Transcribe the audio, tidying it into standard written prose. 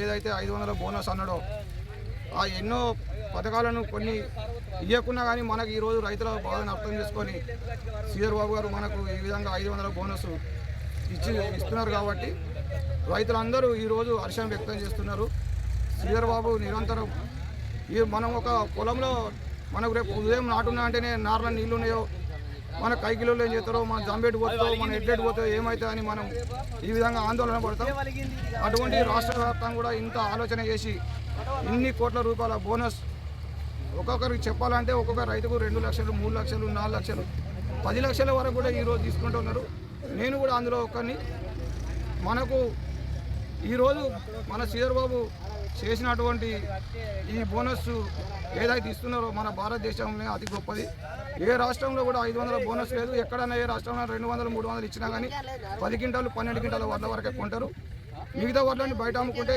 ఏదైతే 500 బోనస్ అన్నాడో ఆ ఎన్నో పథకాలను కొన్ని ఇవ్వకున్నా కానీ మనకు ఈరోజు రైతుల బాధను అర్థం చేసుకొని శ్రీధర్ బాబు గారు మనకు ఈ విధంగా 500 బోనస్ ఇస్తున్నారు కాబట్టి రైతులందరూ ఈరోజు హర్షం వ్యక్తం చేస్తున్నారు. శ్రీధర్ బాబు నిరంతరం మనం ఒక పొలంలో మనకు రేపు ఉదయం నాటున్నా అంటేనే నార్ల నీళ్ళు ఉన్నాయో మన కైకిలోళ్ళు ఏం చేస్తారో మన జంబేటు పోతుందో మన ఎడ్లెట్ పోతుందో ఏమవుతుందో అని మనం ఈ విధంగా ఆందోళన పడతాం. అటువంటి రాష్ట్ర వ్యాప్తంగా కూడా ఇంత ఆలోచన చేసి ఇన్ని కోట్ల రూపాయల బోనస్ ఒక్కొక్కరికి చెప్పాలంటే ఒక్కొక్క రైతుకు 2 లక్షలు 3 లక్షలు 4 లక్షలు 10 లక్షల వరకు కూడా ఈరోజు తీసుకుంటున్నారు. నేను కూడా అందులో ఒకరిని. మనకు ఈరోజు మన శ్రీధర్ బాబు చేసినటువంటి ఈ బోనస్ ఏదైతే ఇస్తున్నారో మన భారతదేశంలో అతి గొప్పది. ఏ రాష్ట్రంలో కూడా 500 బోనస్ లేదు. ఎక్కడైనా ఏ రాష్ట్రంలో 200 300 ఇచ్చినా కానీ 10 క్వింటాలు 12 క్వింటాల వడ్ల వరకే కొంటారు. మిగతా వడ్లని బయట అమ్ముకుంటే